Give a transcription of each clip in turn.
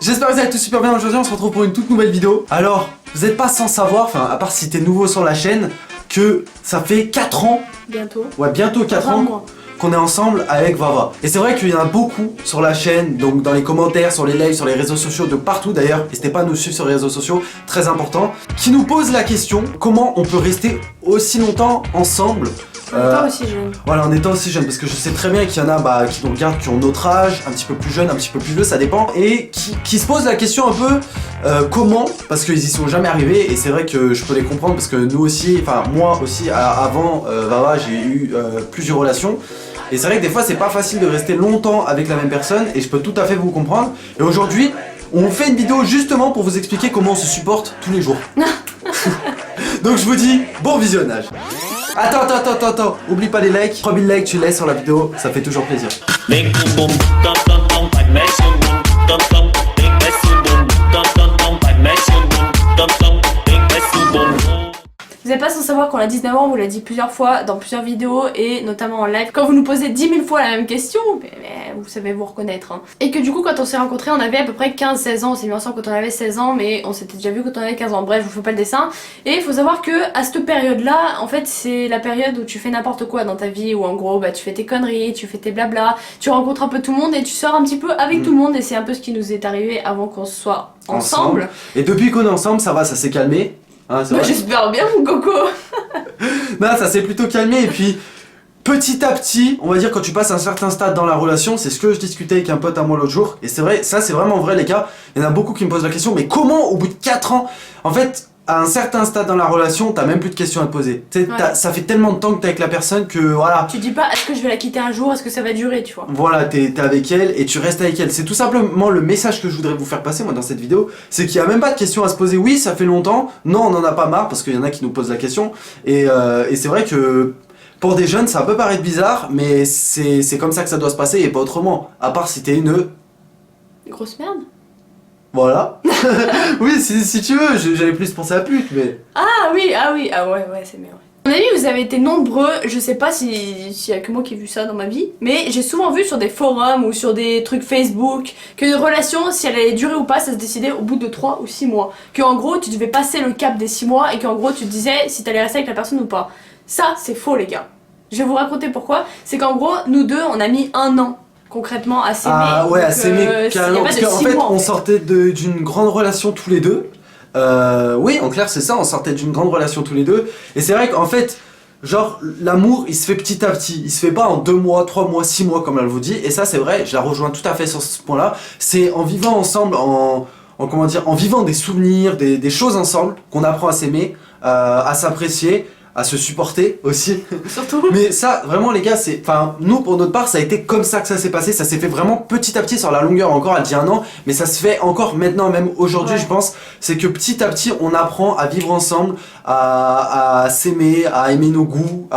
J'espère que vous allez tous super bien. Aujourd'hui on se retrouve pour une toute nouvelle vidéo. Alors, vous n'êtes pas sans savoir, enfin à part si t'es nouveau sur la chaîne, que ça fait 4 ans. Bientôt. Ouais, bientôt 4 ans qu'on est ensemble avec Vava. Et c'est vrai qu'il y en a beaucoup sur la chaîne, donc dans les commentaires, sur les lives, sur les réseaux sociaux, de partout d'ailleurs. N'hésitez pas à nous suivre sur les réseaux sociaux, très important. Qui nous pose la question, comment on peut rester aussi longtemps ensemble En étant aussi jeune. Voilà, en étant aussi jeune, parce que je sais très bien qu'il y en a qui nous regardent, qui ont notre âge, un petit peu plus jeune, un petit peu plus vieux, ça dépend, et qui se posent la question un peu comment, parce qu'ils y sont jamais arrivés, et c'est vrai que je peux les comprendre, parce que nous aussi, enfin moi aussi, avant Vava, j'ai eu plusieurs relations, et c'est vrai que des fois c'est pas facile de rester longtemps avec la même personne, et je peux tout à fait vous comprendre, et aujourd'hui, on fait une vidéo justement pour vous expliquer comment on se supporte tous les jours. Donc je vous dis, bon visionnage. Attends, oublie pas les likes, 3000 likes tu laisses sur la vidéo, ça fait toujours plaisir. Vous n'êtes pas sans savoir qu'on a 19 ans, on vous l'a dit plusieurs fois dans plusieurs vidéos et notamment en live. Quand vous nous posez 10 000 fois la même question, mais vous savez vous reconnaître. Hein. Et que du coup quand on s'est rencontrés on avait à peu près 15-16 ans, on s'est mis ensemble quand on avait 16 ans mais on s'était déjà vu quand on avait 15 ans. Bref, je vous fais pas le dessin. Et il faut savoir que à cette période là, en fait c'est la période où tu fais n'importe quoi dans ta vie, où en gros tu fais tes conneries, tu fais tes blabla, tu rencontres un peu tout le monde et tu sors un petit peu avec tout le monde et c'est un peu ce qui nous est arrivé avant qu'on soit ensemble. Et depuis qu'on est ensemble ça va, ça s'est calmé. Hein, bah, j'espère bien mon coco. Non, ça s'est plutôt calmé et puis petit à petit, on va dire quand tu passes un certain stade dans la relation, c'est ce que je discutais avec un pote à moi l'autre jour et c'est vrai, ça c'est vraiment vrai les gars, il y en a beaucoup qui me posent la question, mais comment au bout de 4 ans, en fait à un certain stade dans la relation, t'as même plus de questions à te poser. Ouais. Ça fait tellement de temps que t'es avec la personne que voilà. Tu dis pas est-ce que je vais la quitter un jour, est-ce que ça va durer, tu vois. Voilà, t'es avec elle et tu restes avec elle. C'est tout simplement le message que je voudrais vous faire passer moi dans cette vidéo. C'est qu'il y a même pas de questions à se poser. Oui, ça fait longtemps. Non, on en a pas marre parce qu'il y en a qui nous posent la question. Et c'est vrai que pour des jeunes, ça peut paraître bizarre, mais c'est comme ça que ça doit se passer et pas autrement. À part si t'es une grosse merde. Voilà. Oui, si tu veux, j'allais plus penser à pute, mais... Ah ouais, c'est mieux. Mon ami, vous avez été nombreux, je sais pas s'il y a que moi qui ai vu ça dans ma vie, mais j'ai souvent vu sur des forums ou sur des trucs Facebook qu'une relation, si elle allait durer ou pas, ça se décidait au bout de 3 ou 6 mois. Qu'en gros, tu devais passer le cap des 6 mois et qu'en gros, tu te disais si t'allais rester avec la personne ou pas. Ça, c'est faux les gars. Je vais vous raconter pourquoi. C'est qu'en gros, nous deux, on a mis 1 an. Concrètement à s'aimer. Ah ouais, à s'aimer carrément. Parce qu'en fait, on sortait d'une grande relation tous les deux. Oui, en clair, c'est ça, on sortait d'une grande relation tous les deux. Et c'est vrai qu'en fait, genre, l'amour, il se fait petit à petit. Il se fait pas en 2 mois, 3 mois, 6 mois, comme elle vous dit. Et ça, c'est vrai, je la rejoins tout à fait sur ce point-là. C'est en vivant ensemble, comment dire, en vivant des souvenirs, des choses ensemble, qu'on apprend à s'aimer, à s'apprécier, à se supporter aussi. Surtout. Mais ça, vraiment les gars, nous pour notre part, ça a été comme ça que ça s'est passé. Ça s'est fait vraiment petit à petit sur la longueur, encore elle dit 1 an. Mais ça se fait encore maintenant, même aujourd'hui je pense. C'est que petit à petit, on apprend à vivre ensemble, à s'aimer, à aimer nos goûts,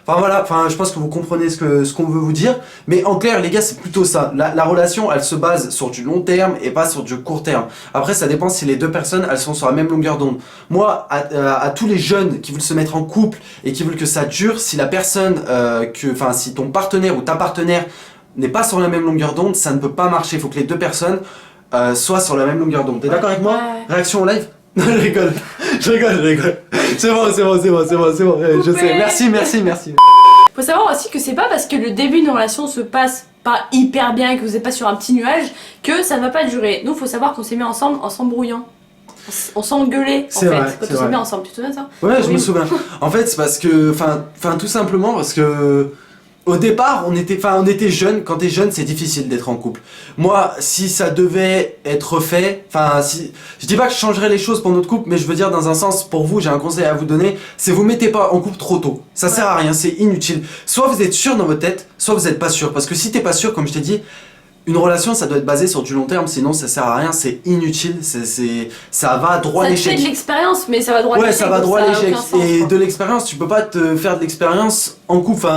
Enfin voilà, je pense que vous comprenez ce qu'on veut vous dire. Mais en clair les gars, c'est plutôt ça. La relation, elle se base sur du long terme et pas sur du court terme. Après ça dépend si les deux personnes, elles sont sur la même longueur d'onde. Moi, à tous les jeunes qui veulent se mettre en couple et qui veulent que ça dure, si la personne, si ton partenaire ou ta partenaire n'est pas sur la même longueur d'onde, ça ne peut pas marcher. Il faut que les deux personnes soient sur la même longueur d'onde. T'es d'accord avec moi? Réaction en live? Non, je rigole. C'est bon, je sais. Merci. Faut savoir aussi que c'est pas parce que le début d'une relation se passe pas hyper bien et que vous êtes pas sur un petit nuage que ça ne va pas durer. Nous, faut savoir qu'on s'est mis ensemble en s'embrouillant. On s'engueulait en fait quand on s'est mis ensemble, tu te souviens de ça? Ouais, je me souviens. En fait, c'est parce que, tout simplement parce que au départ, on était jeunes. Quand t'es jeune, c'est difficile d'être en couple. Moi, si ça devait être fait, je dis pas que je changerais les choses pour notre couple, mais je veux dire dans un sens, pour vous, j'ai un conseil à vous donner, c'est vous mettez pas en couple trop tôt. Ça sert à rien, c'est inutile. Soit vous êtes sûr dans votre tête, soit vous êtes pas sûr. Parce que si t'es pas sûr, comme je t'ai dit, une relation, ça doit être basé sur du long terme, sinon ça sert à rien, c'est inutile, ça va droit à l'échec. Ça te fait de l'expérience, mais ça va droit à l'échec. Ouais, ça va droit à l'échec. Et de l'expérience, tu peux pas te faire de l'expérience en couple,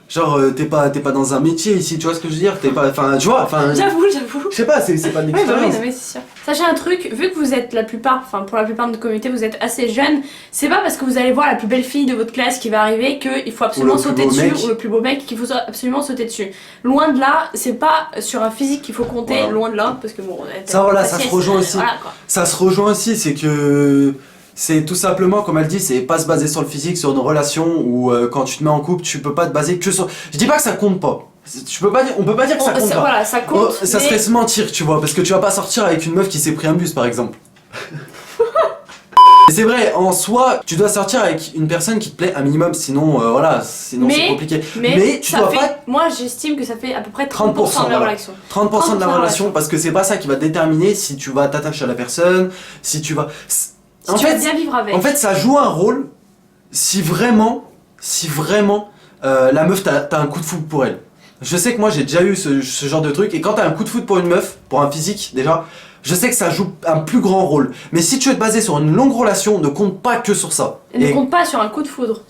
genre t'es pas dans un métier ici, tu vois ce que je veux dire? T'es pas, tu vois, J'avoue. Je sais pas, c'est pas de l'expérience. Oui, c'est sûr. Sachez un truc, vu que vous êtes pour la plupart de notre communauté, vous êtes assez jeunes, c'est pas parce que vous allez voir la plus belle fille de votre classe qui va arriver qu'il faut absolument sauter dessus, ou le plus beau mec qu'il faut absolument sauter dessus. Loin de là, c'est pas sur un physique qu'il faut compter, loin de là, parce que bon... Ça se rejoint aussi. Voilà, ça se rejoint aussi, c'est que... C'est tout simplement, comme elle dit, c'est pas se baser sur le physique, sur une relation où quand tu te mets en couple, tu peux pas te baser que sur... Je dis pas que ça compte pas. On peut pas dire que ça compte pas. Voilà, ça compte. Ça serait se mentir, tu vois, parce que tu vas pas sortir avec une meuf qui s'est pris un bus, par exemple. C'est vrai, en soi, tu dois sortir avec une personne qui te plaît un minimum, sinon sinon c'est compliqué. Mais tu dois pas... Moi j'estime que ça fait à peu près 30% de la relation. 30% de la relation, parce que c'est pas ça qui va déterminer si tu vas t'attacher à la personne, si tu vas... Si tu vas bien vivre avec. En fait, ça joue un rôle si vraiment la meuf t'as un coup de foudre pour elle. Je sais que moi j'ai déjà eu ce genre de truc, et quand t'as un coup de foudre pour une meuf, pour un physique déjà, je sais que ça joue un plus grand rôle. Mais si tu veux te baser sur une longue relation, ne compte pas que sur ça. Ne compte pas sur un coup de foudre.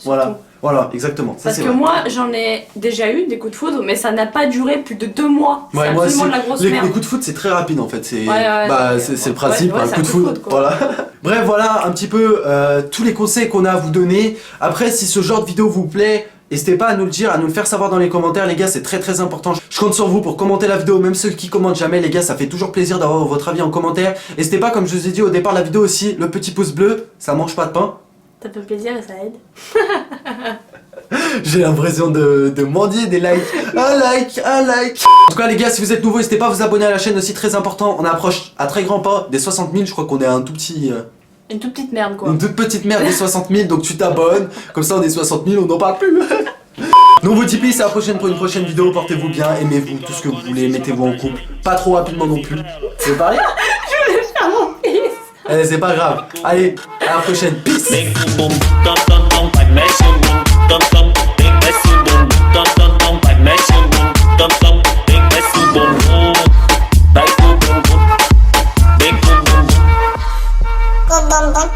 Voilà, exactement. Parce que moi, j'en ai déjà eu des coups de foudre, mais ça n'a pas duré plus de 2 mois. C'est absolument de la grosse merde. Les coups de foudre, c'est très rapide en fait. C'est le principe, un coup de foudre. Voilà. Bref, voilà un petit peu tous les conseils qu'on a à vous donner. Après, si ce genre de vidéo vous plaît, n'hésitez pas à nous le dire, à nous le faire savoir dans les commentaires, les gars, c'est très très important. Je compte sur vous pour commenter la vidéo, même ceux qui commentent jamais, les gars, ça fait toujours plaisir d'avoir votre avis en commentaire. N'hésitez pas, comme je vous ai dit au départ de la vidéo aussi, le petit pouce bleu, ça mange pas de pain. Ça fait plaisir et ça aide. J'ai l'impression de mendier des likes. Un like. En tout cas les gars, si vous êtes nouveaux, n'hésitez pas à vous abonner à la chaîne aussi, très important. On approche à très grands pas des 60 000, je crois qu'on est un tout petit... Une toute petite merde quoi. Une toute petite merde des 60 000, donc tu t'abonnes. Comme ça on est 60 000, on n'en parle plus. Donc vous Tipeee, c'est la prochaine pour une prochaine vidéo. Portez-vous bien, aimez-vous, tout ce que vous voulez, mettez-vous en couple. Pas trop rapidement non plus. Tu veux parler? Je voulais faire mon fils. Allez, c'est pas grave. Allez, à la prochaine. Peace. Bum bum bum.